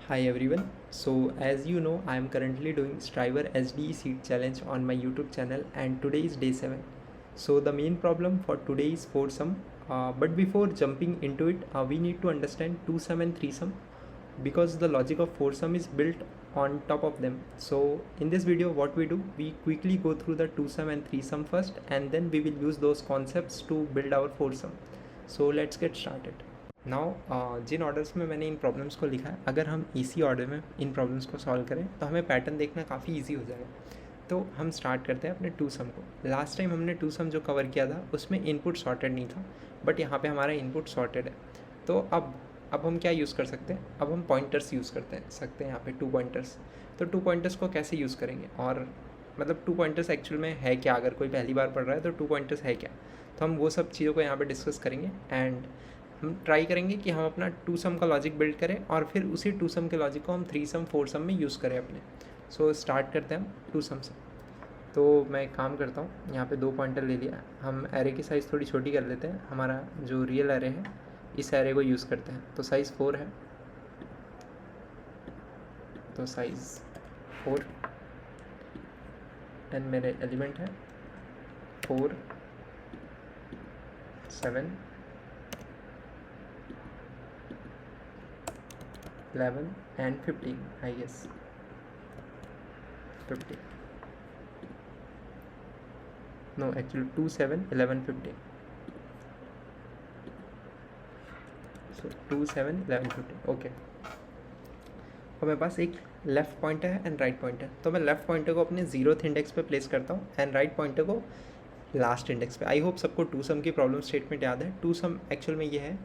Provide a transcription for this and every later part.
Hi everyone. So as you know, I am currently doing Striver SDE Seed Challenge on my YouTube channel and today is day 7. So the main problem for today is 4 sum. But before jumping into it, we need to understand 2 sum and 3 sum because the logic of 4 sum is built on top of them. So in this video what we do, we quickly go through the 2 sum and 3 sum first and then we will use those concepts to build our 4 sum. So let's get started. Now जिन orders में मैंने इन problems को लिखा है, अगर हम इसी order में इन प्रॉब्लम्स को सॉल्व करें तो हमें पैटर्न देखना काफ़ी इजी हो जाएगा। तो हम स्टार्ट करते हैं अपने टू सम को। लास्ट टाइम हमने टू सम जो कवर किया था उसमें इनपुट सॉर्टेड नहीं था, बट यहाँ पे हमारा इनपुट सॉर्टेड है। तो अब हम क्या यूज़ कर सकते हैं, अब हम पॉइंटर्स यूज़ सकते हैं यहाँ पे 2 पॉइंटर्स। तो 2 पॉइंटर्स को कैसे यूज़ करेंगे, और मतलब 2 पॉइंटर्स एक्चुअल में है क्या, अगर कोई पहली बार पढ़ रहा है तो 2 पॉइंटर्स है क्या, तो हम वो सब चीज़ों को यहाँ पे डिस्कस करेंगे। एंड हम ट्राई करेंगे कि हम अपना 2 सम का लॉजिक बिल्ड करें और फिर उसी 2 सम के लॉजिक को हम 3 सम 4 सम में यूज़ करें अपने। सो स्टार्ट करते हैं हम 2 सम से। तो मैं एक काम करता हूँ, यहाँ पे 2 पॉइंटर ले लिया, हम एरे की साइज़ थोड़ी छोटी कर लेते हैं। हमारा जो रियल एरे है इस एरे को यूज़ करते हैं। तो साइज़ 4 है, तो साइज़ 4 एंड मेरे एलिमेंट है 4, 7, 11 and 15, I guess 15, no actually 2, 7, 11, 15, so 2, 7, 11, 15 okay. और मेरे पास एक लेफ़्ट पॉइंटर है एंड राइट पॉइंटर, तो मैं लेफ़्ट पॉइंटर को अपने 0th इंडेक्स पे प्लेस करता हूँ एंड राइट पॉइंटर को लास्ट इंडेक्स पे। आई होप सबको 2 सम की प्रॉब्लम स्टेटमेंट याद है। 2 सम एक्चुअल में ये है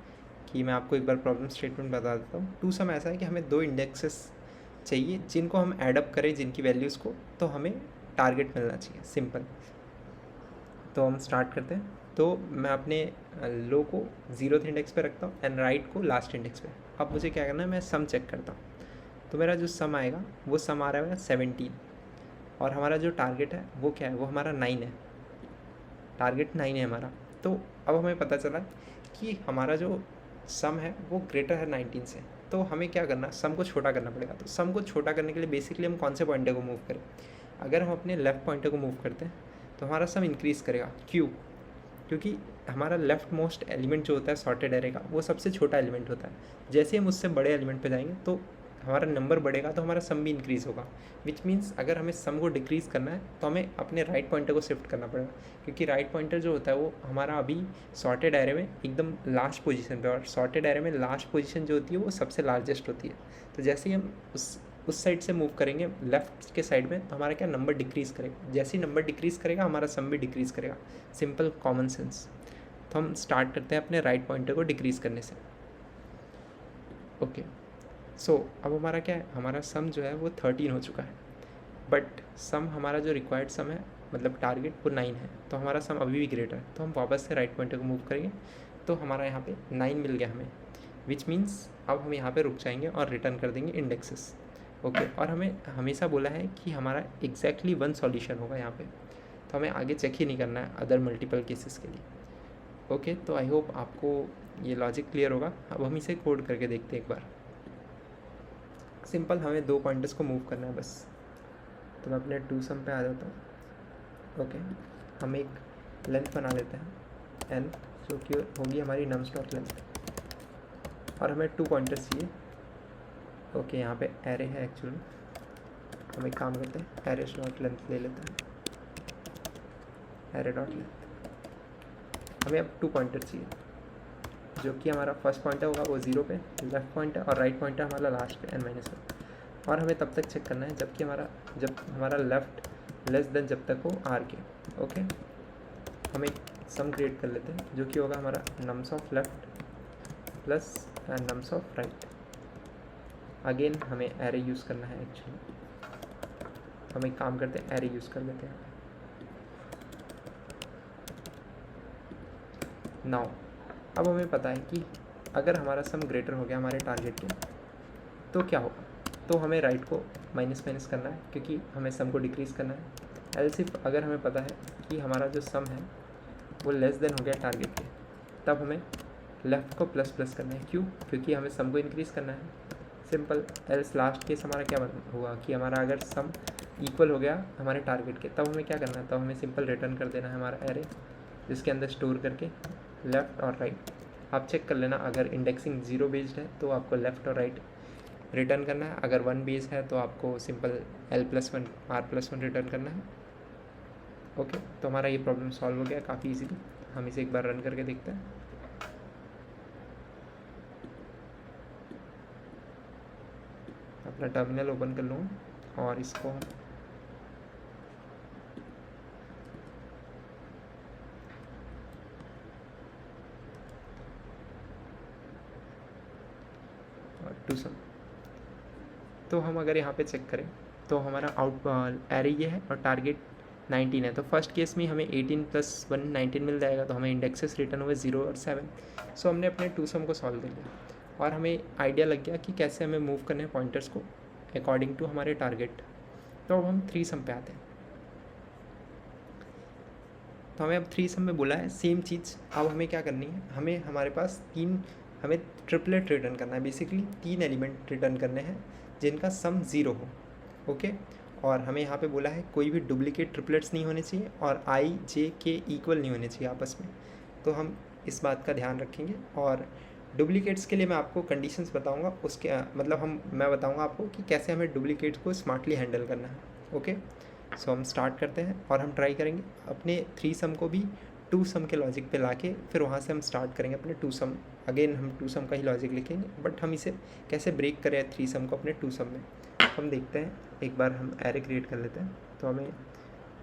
कि मैं आपको एक बार प्रॉब्लम स्टेटमेंट बता देता हूँ। 2 सम ऐसा है कि हमें 2 इंडेक्सेस चाहिए जिनको हम ऐडअप करें, जिनकी वैल्यूज़ को, तो हमें टारगेट मिलना चाहिए, सिंपल। तो हम स्टार्ट करते हैं। तो मैं अपने लो को 0th इंडेक्स पे रखता हूँ एंड राइट को लास्ट इंडेक्स पे। अब मुझे क्या करना है, मैं सम चेक करता हूँ। तो मेरा जो सम आएगा वो सम आ रहा है 17 और हमारा जो टारगेट है वो क्या है, वो हमारा 9 है। टारगेट 9 है हमारा। तो अब हमें पता चला कि हमारा जो सम है वो ग्रेटर है 19 से। तो हमें क्या करना, सम को छोटा करना पड़ेगा। तो सम को छोटा करने के लिए बेसिकली हम कौन से पॉइंटर को मूव करें, अगर हम अपने लेफ़्ट पॉइंटर को मूव करते हैं तो हमारा सम इंक्रीज़ करेगा। क्यों? क्योंकि हमारा लेफ़्ट मोस्ट एलिमेंट जो होता है सॉर्टेड एरे का, वो सबसे छोटा एलिमेंट होता है। जैसे हम उससे बड़े एलिमेंट पे जाएंगे तो हमारा नंबर बढ़ेगा, तो हमारा सम भी इंक्रीज़ होगा। विच मीन्स अगर हमें सम को डिक्रीज़ करना है तो हमें अपने राइट पॉइंटर को शिफ्ट करना पड़ेगा, क्योंकि राइट पॉइंटर जो होता है वो हमारा अभी सॉर्टेड एरे में एकदम लास्ट पोजीशन पे, और सॉर्टेड एरे में लास्ट पोजीशन जो होती है वो सबसे लार्जेस्ट होती है। तो जैसे ही हम उस साइड से मूव करेंगे लेफ़्ट के साइड में, तो हमारा क्या, नंबर डिक्रीज़ करेगा। जैसे ही नंबर डिक्रीज़ करेगा हमारा सम भी डिक्रीज़ करेगा। Simple common sense. तो हम स्टार्ट करते हैं अपने राइट पॉइंटर को डिक्रीज़ करने से। ओके, सो अब हमारा क्या है, हमारा सम जो है वो 13 हो चुका है, बट सम हमारा जो रिक्वायर्ड सम है, मतलब टारगेट, वो 9 है। तो हमारा सम अभी भी ग्रेटर है। तो हम वापस से राइट पॉइंटर को मूव करेंगे तो हमारा यहाँ पे 9 मिल गया हमें, विच मीन्स अब हम यहाँ पे रुक जाएंगे और रिटर्न कर देंगे इंडेक्सेस। ओके, और हमें हमेशा बोला है कि हमारा एग्जैक्टली 1 सॉल्यूशन होगा यहाँ पे, तो हमें आगे चेक ही नहीं करना है अदर मल्टीपल केसेस के लिए। ओके, तो आई होप आपको ये लॉजिक क्लियर होगा। अब हम इसे कोड करके देखते हैं एक बार। सिंपल, हमें 2 पॉइंटर्स को मूव करना है बस। तो मैं अपने 2 सम पे आ जाता हूँ। ओके, हम एक लेंथ बना लेते हैं एन, जो कि होगी हमारी नम्स डॉट लेंथ, और हमें 2 पॉइंटर्स चाहिए। ओके, यहाँ पे एरे है एक्चुअली, हम एक काम करते हैं, एरे डॉट लेंथ ले लेते हैं, एरे डॉट लेंथ। हमें अब 2 पॉइंटर चाहिए, जो कि हमारा फर्स्ट पॉइंटर होगा वो 0 पे, लेफ्ट पॉइंटर, और राइट पॉइंटर हमारा लास्ट पे n-1। और हमें तब तक चेक करना है जब हमारा लेफ्ट लेस देन जब तक हो r के। ओके, हम एक सम क्रिएट कर लेते हैं जो कि होगा हमारा nums of left plus norms of right. Again हमें एरे यूज़ करना है एक्चुअली, हम एक काम करते हैं, एरे यूज़ कर लेते हैं। नाउ अब हमें पता है कि अगर हमारा सम ग्रेटर हो गया हमारे टारगेट के, तो क्या होगा, तो हमें राइट को माइनस माइनस करना है, क्योंकि हमें सम को डिक्रीज़ करना है। एल्स इफ अगर हमें पता है कि हमारा जो सम है वो लेस देन हो गया टारगेट के, तब हमें लेफ़्ट को प्लस प्लस करना है। क्यों? क्योंकि हमें सम को इंक्रीज़ करना है। सिंपल। एल्स लास्ट केस हमारा क्या हुआ कि हमारा अगर सम इक्वल हो गया हमारे टारगेट के, तब हमें क्या करना है, तब हमें सिंपल रिटर्न कर देना है हमारा एरे, जिसके अंदर स्टोर करके लेफ़्ट और राइट। आप चेक कर लेना, अगर इंडेक्सिंग 0 बेस्ड है तो आपको लेफ़्ट और राइट रिटर्न करना है, अगर 1 बेस है तो आपको सिंपल L+1 R+1 रिटर्न करना है। ओके, तो हमारा ये प्रॉब्लम सॉल्व हो गया काफ़ी इजीली। हम इसे एक बार रन करके देखते हैं। अपना टर्मिनल ओपन कर लूँगा और इसको हम टू सम। तो हम अगर यहाँ पे चेक करें तो हमारा एरे ये है और टारगेट 19 है। तो फर्स्ट केस में हमें 18 + 1 19 मिल जाएगा, तो हमें इंडेक्सेस रिटर्न हुए 0 और 7। सो हमने अपने टू सम को सॉल्व कर लिया और हमें आइडिया लग गया कि कैसे हमें मूव करने हैं पॉइंटर्स को अकॉर्डिंग टू हमारे टारगेट। तो अब हम 3 सम पे आते हैं। तो हमें अब 3 सम में बोला है सेम चीज़। अब हमें क्या करनी है, हमारे पास हमें ट्रिपलेट रिटर्न करना है। बेसिकली 3 एलिमेंट रिटर्न करने हैं जिनका सम 0 हो। ओके, और हमें यहाँ पे बोला है कोई भी डुप्लीकेट ट्रिपलेट्स नहीं होने चाहिए और I J K इक्वल नहीं होने चाहिए आपस में। तो हम इस बात का ध्यान रखेंगे और डुप्लीकेट्स के लिए मैं आपको कंडीशंस बताऊंगा, उसके मतलब मैं बताऊंगा आपको कि कैसे हमें डुप्लीकेट्स को स्मार्टली हैंडल करना है। ओके, सो हम स्टार्ट करते हैं और हम ट्राई करेंगे अपने 3 सम को भी 2 सम के लॉजिक पे लाके, फिर वहाँ से हम स्टार्ट करेंगे अपने 2 सम। अगेन हम 2 सम का ही लॉजिक लिखेंगे, बट हम इसे कैसे ब्रेक करें 3 सम को अपने 2 सम में, हम देखते हैं। एक बार हम एरे क्रिएट कर लेते हैं। तो हमें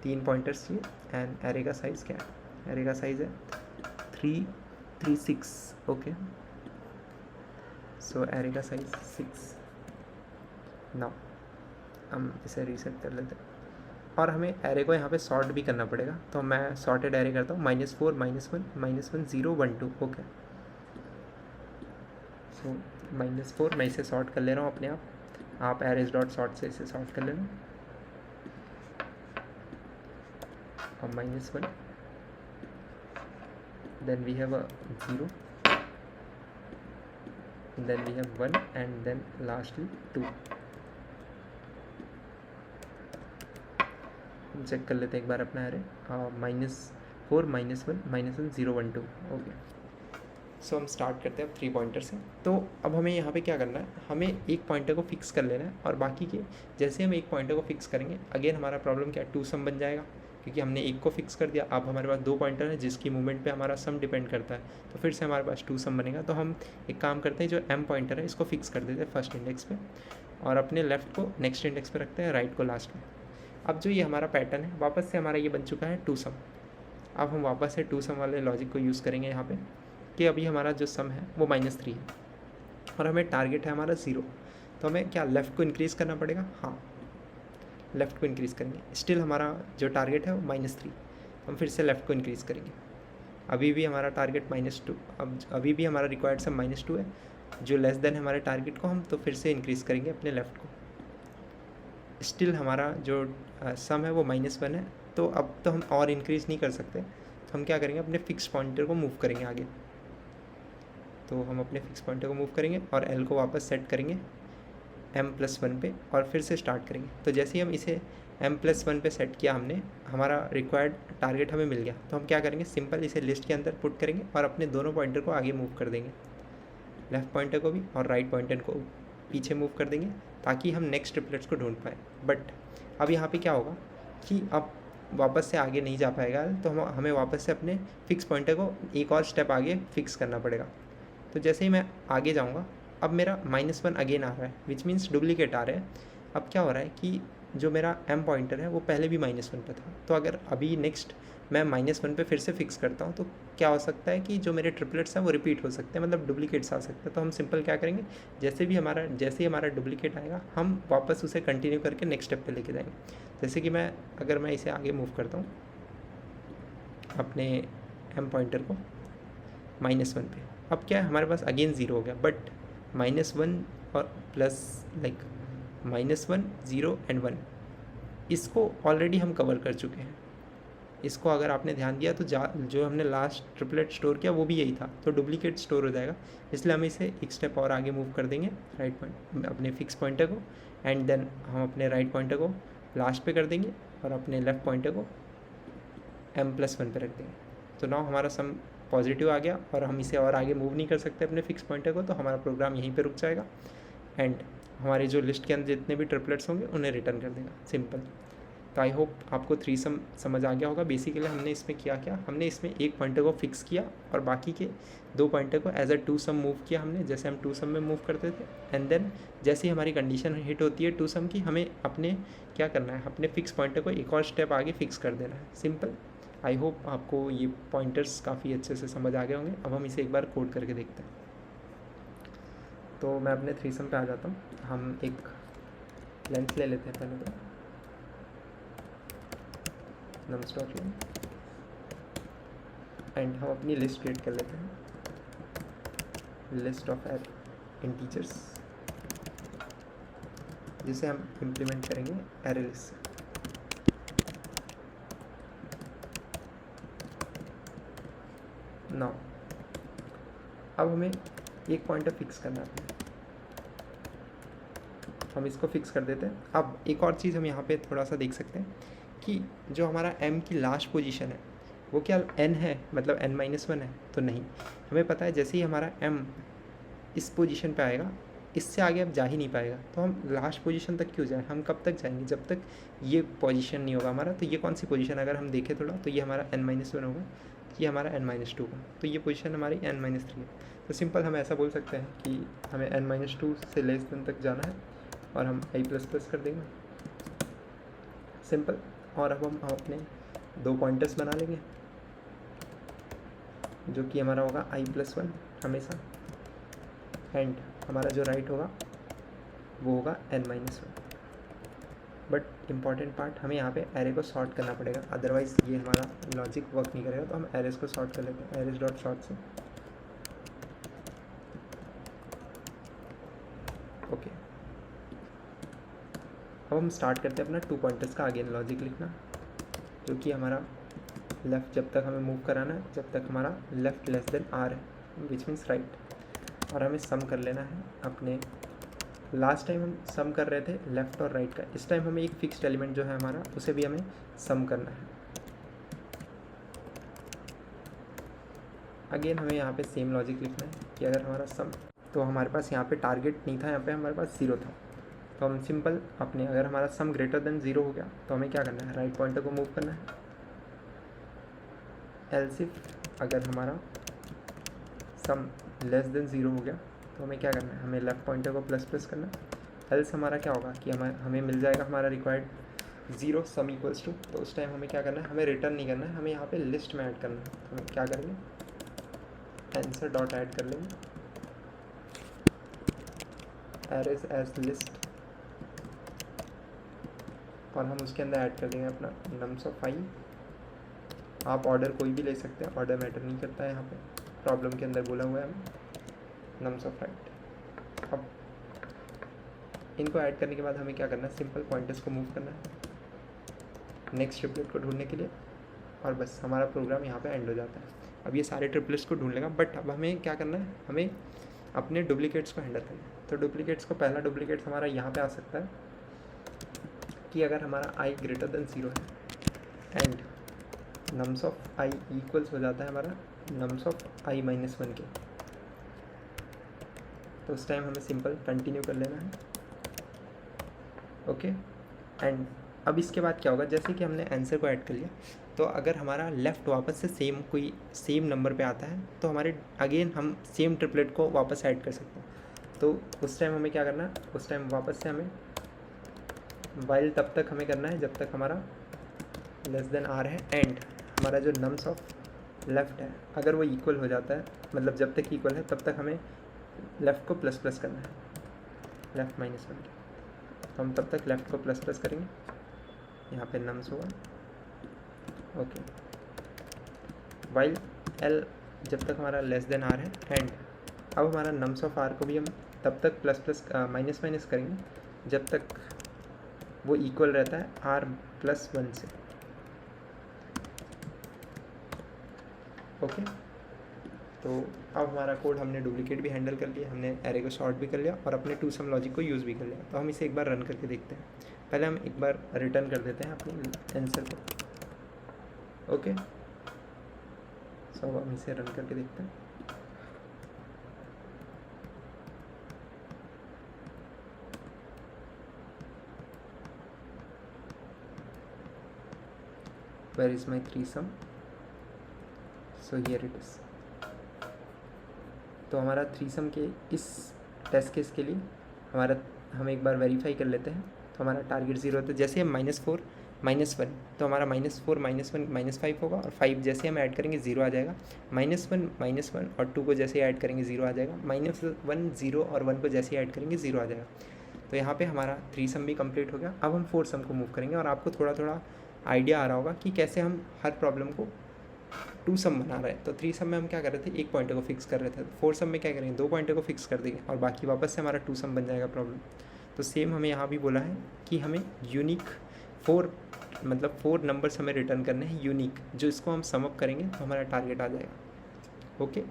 3 पॉइंटर्स चाहिए एंड एरे का साइज़ क्या है, एरे का साइज़ है 3 3 6। ओके, सो एरे का साइज़ 6। नाउ हम इसे रीसेट कर लेते हैं और हमें एरे को यहाँ पे सॉर्ट भी करना पड़ेगा। तो मैं सॉर्टेड एरे करता हूँ, -4 -1 -1 0 1 2। ओके, सो -4 मैं इसे सॉर्ट कर ले रहा हूँ अपने आप एरेज डॉट सॉर्ट से इसे सॉर्ट कर लेना। और -1, then we have 0, then we have 1 and then lastly 2। Check कर लेते हैं एक बार अपना एरे, -4 -1 -1 0 1 2। ओके, सो हम स्टार्ट करते हैं अब 3 पॉइंटर से। तो अब हमें यहाँ पे क्या करना है, हमें एक पॉइंटर को फिक्स कर लेना है और बाकी के जैसे हम एक पॉइंटर को फिक्स करेंगे, अगेन हमारा प्रॉब्लम क्या है, 2 सम बन जाएगा क्योंकि हमने एक को फिक्स कर दिया। अब हमारे पास 2 पॉइंटर है जिसकी मूवमेंट पे हमारा सम डिपेंड करता है, तो फिर से हमारे पास 2 सम बनेगा। तो हम एक काम करते हैं, जो m पॉइंटर है इसको फिक्स कर देते हैं फर्स्ट इंडेक्स पे और अपने लेफ्ट को नेक्स्ट इंडेक्स पे रखते हैं, राइट को लास्ट में। अब जो ये हमारा पैटर्न है, वापस से हमारा ये बन चुका है 2 सम। अब हम वापस से 2 सम वाले लॉजिक को यूज़ करेंगे यहाँ पे कि अभी हमारा जो सम है वो -3 है और हमें टारगेट है हमारा 0। तो हमें क्या लेफ़्ट को इंक्रीज़ करना पड़ेगा, हाँ लेफ़्ट को इंक्रीज़ करेंगे। स्टिल हमारा जो टारगेट है वो -3, हम फिर से लेफ़्ट को इंक्रीज़ करेंगे। अभी भी हमारा टारगेट -2, अब अभी भी हमारा रिक्वायर्ड सम -2 है, जो लेस देन है हमारे टारगेट को, हम तो फिर से इंक्रीज़ करेंगे अपने लेफ़्ट को। स्टिल हमारा जो सम है वो -1 है, तो अब तो हम और इंक्रीज़ नहीं कर सकते। तो हम क्या करेंगे, अपने फिक्स पॉइंटर को मूव करेंगे आगे। तो हम अपने फिक्स पॉइंटर को मूव करेंगे और एल को वापस सेट करेंगे m+1 पे और फिर से स्टार्ट करेंगे। तो जैसे ही हम इसे m+1 पे सेट किया हमने, हमारा रिक्वायर्ड टारगेट हमें मिल गया। तो हम क्या करेंगे, सिंपल इसे लिस्ट के अंदर पुट करेंगे और अपने दोनों पॉइंटर को आगे मूव कर देंगे, लेफ़्ट पॉइंटर को भी और राइट पॉइंटर को पीछे मूव कर देंगे, ताकि हम नेक्स्ट ट्रिपलेट्स को ढूंढ पाएँ। बट अब यहाँ पे क्या होगा कि अब वापस से आगे नहीं जा पाएगा, तो हमें वापस से अपने फिक्स पॉइंटर को एक और स्टेप आगे फिक्स करना पड़ेगा। तो जैसे ही मैं आगे जाऊँगा, अब मेरा -1 अगेन आ रहा है, विच मीन्स डुप्लीकेट आ रहे हैं। अब क्या हो रहा है कि जो मेरा m पॉइंटर है वो पहले भी -1 पे था, तो अगर अभी नेक्स्ट मैं -1 पे फिर से फिक्स करता हूँ तो क्या हो सकता है कि जो मेरे ट्रिपलेट्स हैं वो रिपीट हो सकते हैं, मतलब डुप्लीकेट्स आ सकते हैं। तो हम सिंपल क्या करेंगे, जैसे ही हमारा डुप्लीकेट आएगा, हम वापस उसे कंटिन्यू करके नेक्स्ट स्टेप पे लेके जाएंगे। जैसे कि अगर मैं इसे आगे मूव करता हूँ अपने m पॉइंटर को -1 पे, अब क्या है, हमारे पास अगेन 0 हो गया, बट -1 और प्लस -1 0 एंड 1 इसको ऑलरेडी हम कवर कर चुके हैं। इसको अगर आपने ध्यान दिया तो जो हमने लास्ट ट्रिपलेट स्टोर किया वो भी यही था, तो डुप्लीकेट स्टोर हो जाएगा। इसलिए हम इसे एक स्टेप और आगे मूव कर देंगे राइट पॉइंट अपने फिक्स पॉइंटर को, एंड देन हम अपने राइट पॉइंटर को लास्ट पे कर देंगे और अपने लेफ्ट पॉइंटर को m+1 पे रख देंगे। तो नाउ हमारा सम पॉजिटिव आ गया और हम इसे और आगे मूव नहीं कर सकते अपने फिक्स पॉइंटर को, तो हमारा प्रोग्राम यहीं पे रुक जाएगा एंड हमारे जो लिस्ट के अंदर जितने भी ट्रिपलेट्स होंगे उन्हें रिटर्न कर देगा, सिंपल। तो आई होप आपको 3 सम समझ आ गया होगा। बेसिकली हमने इसमें क्या हमने इसमें एक पॉइंटर को फिक्स किया और बाकी के 2 पॉइंटर को एज अ 2 सम मूव किया हमने, जैसे हम 2 सम में मूव करते थे। एंड देन जैसे ही हमारी कंडीशन हिट होती है 2 सम की, हमें अपने क्या करना है, अपने फिक्स पॉइंटर को एक और स्टेप आगे फिक्स कर देना है, सिंपल। आई होप आपको ये पॉइंटर्स काफ़ी अच्छे से समझ आ गए होंगे। अब हम इसे एक बार कोड करके देखते हैं। तो मैं अपने 3 सम पे आ जाता हूँ। हम एक लेंथ ले लेते हैं पहले तो, नम्स डॉट लेंथ, एंड हम अपनी लिस्ट क्रिएट कर लेते हैं, लिस्ट ऑफ इंटीजर्स, जिसे हम इम्प्लीमेंट करेंगे एरे लिस्ट से। नाउ अब हमें एक पॉइंटर फिक्स करना है, हम इसको फिक्स कर देते हैं। अब एक और चीज़ हम यहाँ पे थोड़ा सा देख सकते हैं कि जो हमारा m की लास्ट पोजीशन है वो क्या n है, मतलब n-1 है, तो नहीं। हमें पता है जैसे ही हमारा m इस पोजीशन पे आएगा, इससे आगे अब जा ही नहीं पाएगा, तो हम लास्ट पोजीशन तक क्यों जाएं, हम कब तक जाएंगे, जब तक ये पोजीशन नहीं होगा हमारा। तो ये कौन सी पोजीशन, अगर हम देखें थोड़ा, तो ये हमारा n-1 होगा, ये हमारा n-2 होगा, तो ये पोजीशन हमारी n-3 है। तो सिंपल हम ऐसा बोल सकते हैं कि हमें n-2 से लेस देन तक जाना है और हम i++ कर देंगे, सिंपल। और अब हम अपने 2 पॉइंटर्स बना लेंगे, जो कि हमारा होगा i+1 हमेशा, एंड हमारा जो राइट होगा वो होगा n-1। बट इम्पॉर्टेंट पार्ट, हमें यहाँ पे एरे को सॉर्ट करना पड़ेगा, अदरवाइज़ ये हमारा लॉजिक वर्क नहीं करेगा। तो हम एरेज को सॉर्ट कर लेते हैं, एरेज डॉट सॉर्ट से। ओके, अब हम स्टार्ट करते हैं अपना 2 पॉइंटर्स का अगेन लॉजिक लिखना, जो कि हमारा लेफ़्ट जब तक हमें मूव कराना है जब तक हमारा लेफ़्ट लेस देन r है, विच मीन्स राइट। और हमें सम कर लेना है अपने, लास्ट टाइम हम सम कर रहे थे लेफ़्ट और राइट का, इस टाइम हमें एक फिक्स्ड एलिमेंट जो है हमारा उसे भी हमें सम करना है। अगेन हमें यहाँ पे सेम लॉजिक लिखना है कि अगर हमारा सम, तो हमारे पास यहाँ पे टारगेट नहीं था, यहाँ पे हमारे पास 0 था, तो हम सिंपल अपने, अगर हमारा सम ग्रेटर देन 0 हो गया तो हमें क्या करना है, राइट पॉइंटर को मूव करना है। एल्स इफ अगर हमारा सम लेस देन 0 हो गया तो हमें क्या करना है, हमें लेफ़्ट पॉइंटर को ++ करना है। एल्स हमारा क्या होगा कि हमें मिल जाएगा हमारा रिक्वायर्ड 0 सम इक्वल्स टू, तो उस टाइम हमें क्या करना है, हमें रिटर्न नहीं करना है, हमें यहाँ पे लिस्ट में ऐड करना है। तो हम क्या करेंगे, आंसर डॉट ऐड कर लेंगे, एरेज एज लिस्ट, और हम उसके अंदर ऐड कर देंगे अपना नम्स ऑफ i। आप ऑर्डर कोई भी ले सकते हैं, ऑर्डर मैटर नहीं करता है, यहाँ पे प्रॉब्लम के अंदर बोला हुआ है नम्स ऑफ राइट। अब इनको ऐड करने के बाद हमें क्या करना है, सिंपल पॉइंटर्स को मूव करना है नेक्स्ट ट्रिपलेट को ढूंढने के लिए, और बस हमारा प्रोग्राम यहाँ पे एंड हो जाता है। अब ये सारे ट्रिपलेट्स को ढूंढ लेगा, बट अब हमें क्या करना है, हमें अपने डुप्लीकेट्स को हैंडल करना है। तो डुप्लीकेट्स को, पहला डुप्लीकेट हमारा यहाँ पे आ सकता है कि अगर हमारा i ग्रेटर देन 0 है and norms of i equals हो जाता है हमारा नम्स ऑफ i-1 के, तो उस टाइम हमें सिंपल कंटिन्यू कर लेना है। ओके, एंड अब इसके बाद क्या होगा, जैसे कि हमने आंसर को ऐड कर लिया, तो अगर हमारा लेफ़्ट वापस से कोई सेम नंबर पे आता है तो हमारे अगेन हम सेम ट्रिपलेट को वापस ऐड कर सकते हैं। तो उस टाइम हमें क्या करना है, उस टाइम वापस से हमें वाइल तब तक हमें करना है जब तक हमारा लेस देन r है, एंड हमारा जो नम्स ऑफ लेफ़्ट है अगर वो इक्वल हो जाता है, मतलब जब तक इक्वल है तब तक हमें लेफ़्ट को ++ करना है, लेफ़्ट -1 के। तो हम तब तक लेफ़्ट को ++ करेंगे, यहाँ पे नम्स होगा। ओके, वाइल l जब तक हमारा लेस देन r है, एंड अब हमारा नम्स ऑफ r को भी हम तब तक ++ करेंगे जब तक वो इक्वल रहता है r+1 से। ओके, तो अब हमारा कोड हमने डुप्लीकेट भी हैंडल कर लिया, हमने एरे को शॉर्ट भी कर लिया और अपने टू सम लॉजिक को यूज़ भी कर लिया। तो हम इसे एक बार रन करके देखते हैं। पहले हम एक बार रिटर्न कर देते हैं अपने आंसर को। ओके, सो अब हम इसे रन करके देखते हैं। Where is my threesome? So here it is. तो हमारा थ्रीसम के इस टेस्ट केस के लिए हम एक बार वेरीफाई कर लेते हैं। तो हमारा टारगेट 0 होता है। जैसे हम -4 -1 तो हमारा -4 -1 -5 होगा, और 5 जैसे हम ऐड करेंगे 0 आ जाएगा। -1 और 2 को जैसे ऐड करेंगे 0 आ जाएगा। -1 0 और 1 को जैसे ऐड करेंगे 0 आ जाएगा। तो यहाँ पे हमारा थ्रीसम भी कंप्लीट हो गया। अब हम फोरसम को मूव करेंगे, और आपको थोड़ा थोड़ा आइडिया आ रहा होगा कि कैसे हम हर प्रॉब्लम को टू सम बना रहे हैं। तो थ्री सम में हम क्या कर रहे थे, एक पॉइंटर को फिक्स कर रहे थे। फोर सम में क्या करेंगे, 2 पॉइंटर को फिक्स कर देंगे और बाकी वापस से हमारा टू सम बन जाएगा प्रॉब्लम। तो सेम हमें यहाँ भी बोला है कि हमें यूनिक 4 नंबर्स हमें रिटर्न करने हैं यूनिक, जो इसको हम सम अप करेंगे तो हमारा टारगेट आ जाएगा। ओके,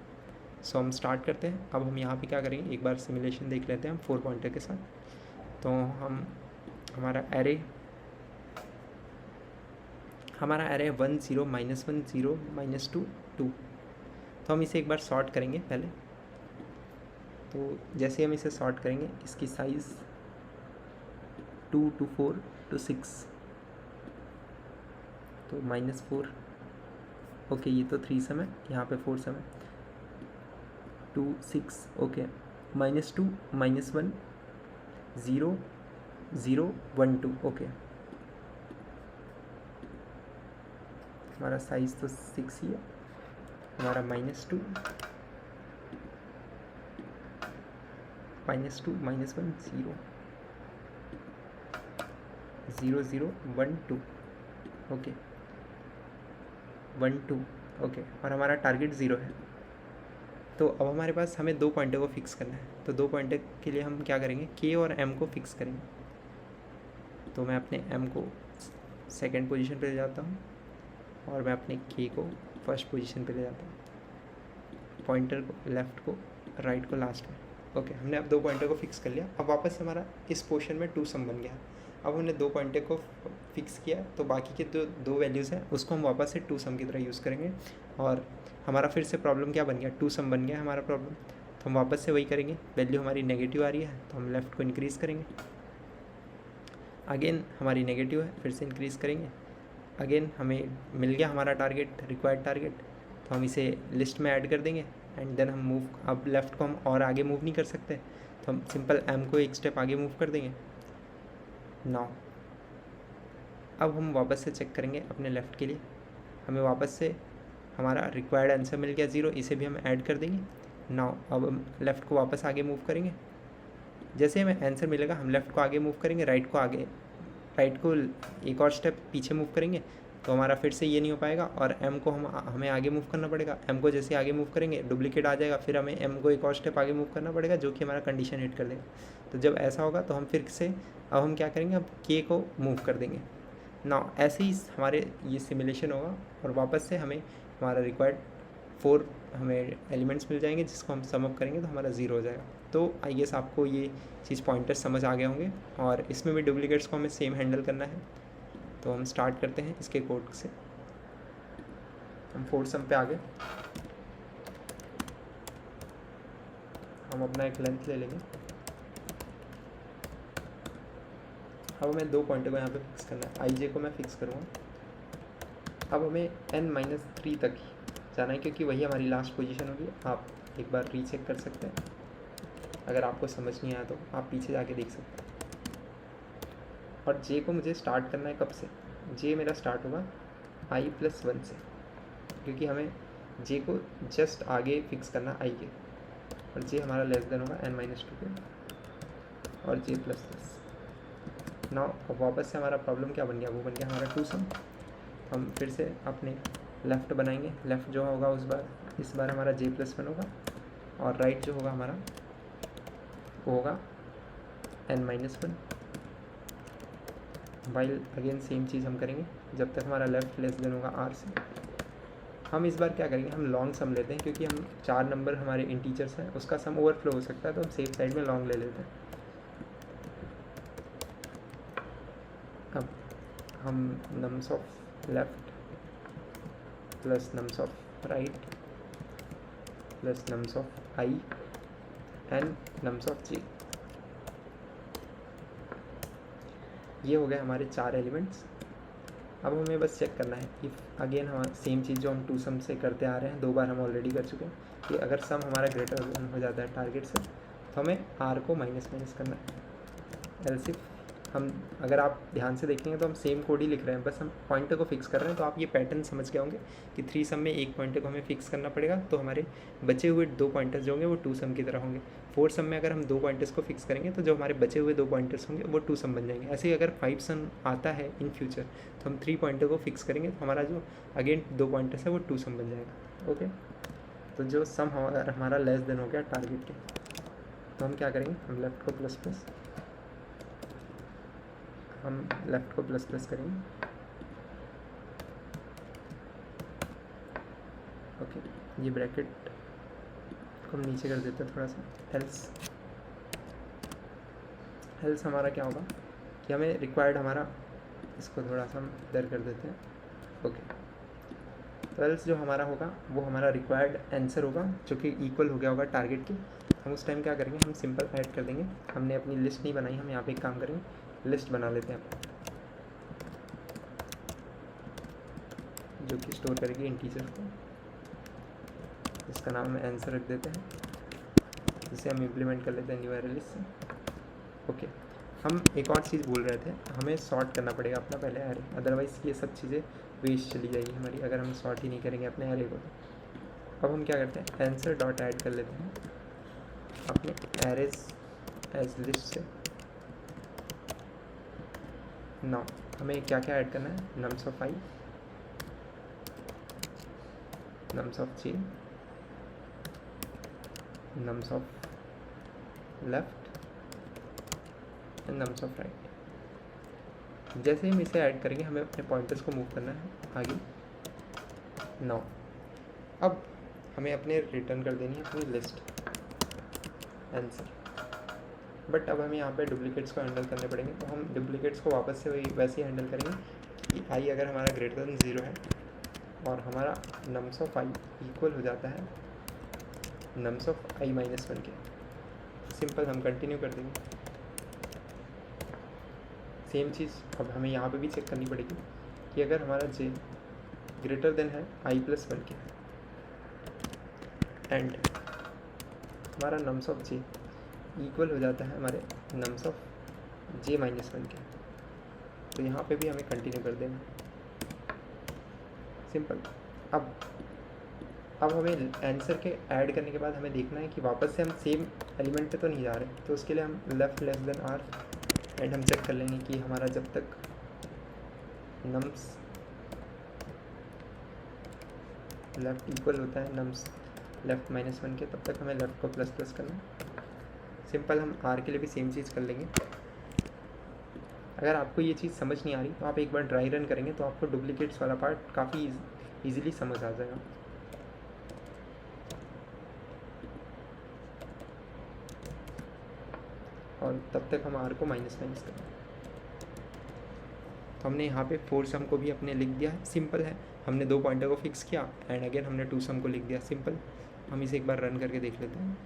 सो हम स्टार्ट करते हैं। अब हम यहाँ पे क्या करेंगे, एक बार सिमुलेशन देख लेते हैं हम 4 पॉइंटर के साथ। तो हमारा एरे 1 0 -1 0 -2 2। तो हम इसे एक बार सॉर्ट करेंगे पहले। तो जैसे हम इसे सॉर्ट करेंगे, इसकी साइज़ 2 to 4 to 6, तो -4। ओके, ये तो 3 सम है, यहाँ पे 4 सम है। 2 6 ओके, -2 -1 0 0 1 2 ओके। हमारा साइज़ तो 6 ही है। हमारा -2 -2 -1 0 0 0 1 2 ओके 1 2 ओके, और हमारा टारगेट 0 है। तो अब हमारे पास हमें 2 पॉइंटर को फिक्स करना है। तो 2 पॉइंटर के लिए हम क्या करेंगे, के और एम को फिक्स करेंगे। तो मैं अपने एम को सेकंड पोजीशन पे ले जाता हूँ और मैं अपने के को फर्स्ट पोजीशन पे ले जाता हूँ, पॉइंटर को लेफ़्ट को, राइट को लास्ट में। ओके, हमने अब 2 पॉइंटर को फिक्स कर लिया। अब वापस से हमारा इस पोर्शन में 2 सम बन गया। अब हमने 2 पॉइंटर को फिक्स किया, तो बाकी के जो 2 वैल्यूज़ हैं उसको हम वापस से 2 सम की तरह यूज़ करेंगे। और हमारा फिर से प्रॉब्लम क्या बन गया, 2 सम बन गया हमारा प्रॉब्लम। तो हम वापस से वही करेंगे। वैल्यू हमारी नेगेटिव आ रही है तो हम लेफ़्ट को इंक्रीज़ करेंगे। अगेन हमारी नेगेटिव है, फिर से इंक्रीज़ करेंगे। अगेन हमें मिल गया हमारा टारगेट, रिक्वायर्ड टारगेट, तो हम इसे लिस्ट में ऐड कर देंगे एंड देन हम मूव। अब लेफ़्ट को हम और आगे मूव नहीं कर सकते, तो हम सिंपल एम को एक स्टेप आगे मूव कर देंगे। नाउ अब हम वापस से चेक करेंगे अपने लेफ़्ट के लिए। हमें वापस से हमारा रिक्वायर्ड आंसर मिल गया 0, इसे भी हम ऐड कर देंगे। नाउ अब हम लेफ़्ट को वापस आगे मूव करेंगे। जैसे हमें आंसर मिलेगा हम लेफ़्ट को आगे मूव करेंगे, राइट को एक और स्टेप पीछे मूव करेंगे, तो हमारा फिर से ये नहीं हो पाएगा और एम को हमें आगे मूव करना पड़ेगा। एम को जैसे आगे मूव करेंगे डुप्लीकेट आ जाएगा, फिर हमें एम को एक और स्टेप आगे मूव करना पड़ेगा, जो कि हमारा कंडीशन हिट कर देगा। तो जब ऐसा होगा तो हम फिर से अब हम क्या करेंगे, अब के को मूव कर देंगे। ना ऐसे ही हमारे ये सिमुलेशन होगा और वापस से हमें हमारा रिक्वायर्ड 4 हमें एलिमेंट्स मिल जाएंगे, जिसको हम सम अप करेंगे तो हमारा 0 हो जाएगा। तो आई गेस आपको ये चीज़ पॉइंटर्स समझ आ गए होंगे, और इसमें भी डुप्लीकेट्स को हमें सेम हैंडल करना है। तो हम स्टार्ट करते हैं इसके कोड से। हम 4 सम पे आ गए। हम अपना एक लेंथ ले लेंगे। अब हमें 2 पॉइंटर को यहाँ पे फिक्स करना है। आई जे को मैं फिक्स करूँगा। अब हमें n-3 तक ही जाना है, क्योंकि वही हमारी लास्ट पोजीशन होगी। आप एक बार रीचेक कर सकते हैं, अगर आपको समझ नहीं आया तो आप पीछे जाके देख सकते हैं। और जे को मुझे स्टार्ट करना है कब से, जे मेरा स्टार्ट होगा i+1 से, क्योंकि हमें जे को जस्ट आगे फिक्स करना i के, और जे हमारा लेस देन होगा n-2 के, और j++। नाउ अब वापस से हमारा प्रॉब्लम क्या बन गया, वो बन गया हमारा 2 सम। हम फिर से अपने लेफ़्ट बनाएंगे। लेफ़्ट जो होगा इस बार हमारा j+1 होगा, और राइट जो होगा हमारा वो होगा n-1। वाइल अगेन सेम चीज़ हम करेंगे जब तक हमारा लेफ़्ट लेस देन होगा r से। हम इस बार क्या करेंगे, हम लॉन्ग सम लेते हैं, क्योंकि हम 4 नंबर हमारे इंटीजर्स हैं, उसका सम ओवरफ्लो हो सकता है, तो हम सेफ साइड में लॉन्ग ले लेते हैं। अब हम norms of left plus norms of right plus norms of i and norms of j, ये हो गए हमारे 4 एलिमेंट्स। अब हमें बस चेक करना है इफ़ अगेन हम सेम चीज़ जो हम 2 सम से करते आ रहे हैं, 2 बार हम ऑलरेडी कर चुके हैं, कि अगर सम हमारा ग्रेटर हो जाता है टारगेट से, तो हमें आर को माइनस करना है। एल्स इफ हम, अगर आप ध्यान से देखेंगे तो हम सेम कोड ही लिख रहे हैं, बस हम पॉइंटर को फिक्स कर रहे हैं। तो आप ये पैटर्न समझ गए होंगे कि 3 सम में एक पॉइंटर को हमें फिक्स करना पड़ेगा, तो हमारे बचे हुए 2 पॉइंटर्स जो होंगे वो 2 सम की तरह होंगे। 4 सम में अगर हम 2 पॉइंटर्स को फिक्स करेंगे तो जो हमारे बचे हुए 2 पॉइंटर्स होंगे वो 2 सम बन जाएंगे। ऐसे ही अगर 5 सम आता है इन फ्यूचर, तो हम 3 पॉइंटर को फिक्स करेंगे, तो हमारा जो अगेन 2 पॉइंटर्स है वो 2 सम बन जाएगा। ओके, तो जो सम हमारा लेस देन हो गया टारगेट के, तो हम क्या करेंगे, हम लेफ्ट को प्लस प्लस करेंगे। ओके, ये ब्रैकेट को हम नीचे कर देते हैं थोड़ा सा। एल्स हमारा क्या होगा कि हमें रिक्वायर्ड हमारा, इसको थोड़ा सा हम इधर कर देते हैं। ओके, तो एल्स जो हमारा होगा वो हमारा रिक्वायर्ड आंसर होगा, जो कि इक्वल हो गया होगा टारगेट के। हम उस टाइम क्या करेंगे, हम सिंपल ऐड कर देंगे। हमने अपनी लिस्ट नहीं बनाई, हम यहाँ पे एक काम करेंगे, लिस्ट बना लेते हैं जो कि स्टोर करेगी इंटीजर को। इसका नाम आंसर रख देते हैं, जिसे हम इम्प्लीमेंट कर लेते हैं न्यू अरे लिस्ट से। ओके, हम एक और चीज़ भूल रहे थे, हमें सॉर्ट करना पड़ेगा अपना पहले एरे, अदरवाइज़ ये सब चीज़ें वेस्ट चली जाएगी हमारी, अगर हम सॉर्ट ही नहीं करेंगे अपने एरे को। अब हम क्या करते हैं, आंसर डॉट ऐड कर लेते हैं अपने एरेज एज लिस्ट से। नाउ हमें क्या क्या ऐड करना है, nums of I, nums of J, nums of left and norms of right. जैसे ही हम इसे ऐड करेंगे, हमें अपने पॉइंटर्स को मूव करना है आगे। नाउ अब हमें अपने रिटर्न कर देनी है अपनी लिस्ट आंसर, बट अब हमें यहाँ पे डुप्लीकेट्स को हैंडल करने पड़ेंगे। तो हम डुप्लीकेट्स को वापस से वही वैसे ही हैंडल करेंगे कि आई अगर हमारा ग्रेटर देन 0 है और हमारा नम्स ऑफ आई इक्वल हो जाता है नम्स ऑफ आई -1 के, सिंपल हम कंटिन्यू कर देंगे। सेम चीज़ अब हमें यहाँ पे भी चेक करनी पड़ेगी कि अगर हमारा जे ग्रेटर देन है i+1 के एंड हमारा नम्स ऑफ जे इक्वल हो जाता है हमारे नम्स ऑफ j -1 के, तो यहाँ पे भी हमें कंटिन्यू कर देना, सिंपल। अब हमें आंसर के ऐड करने के बाद हमें देखना है कि वापस से हम सेम एलिमेंट पे तो नहीं जा रहे, तो उसके लिए हम left less than R and हम चेक कर लेंगे कि हमारा जब तक नम्स लेफ्ट इक्वल होता है नम्स लेफ्ट -1 के, तब तक हमें लेफ्ट को प्लस करना है। सिंपल, हम आर के लिए भी सेम चीज़ कर लेंगे। अगर आपको ये चीज़ समझ नहीं आ रही तो आप एक बार ड्राई रन करेंगे तो आपको डुप्लीकेट्स वाला पार्ट काफ़ी ईजिली समझ आ जाएगा। और तब तक हम आर को माइनस करें। हमने यहाँ पे 4 सम को भी अपने लिख दिया है, सिंपल है। हमने 2 पॉइंटर को फिक्स किया एंड अगेन हमने 2 सम को लिख दिया, सिंपल। हम इसे एक बार रन करके देख लेते हैं।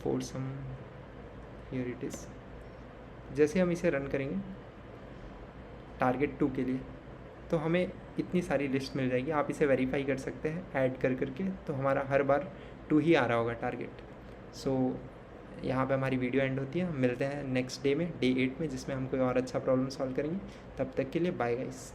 For sum here it is. जैसे हम इसे रन करेंगे टारगेट 2 के लिए, तो हमें इतनी सारी लिस्ट मिल जाएगी। आप इसे वेरीफाई कर सकते हैं ऐड कर करके, तो हमारा हर बार 2 ही आ रहा होगा टारगेट। सो यहाँ पे हमारी वीडियो एंड होती है। हम मिलते हैं नेक्स्ट डे में, डे 8 में, जिसमें हम कोई और अच्छा प्रॉब्लम सॉल्व करेंगे। तब तक के लिए बाय गाइस।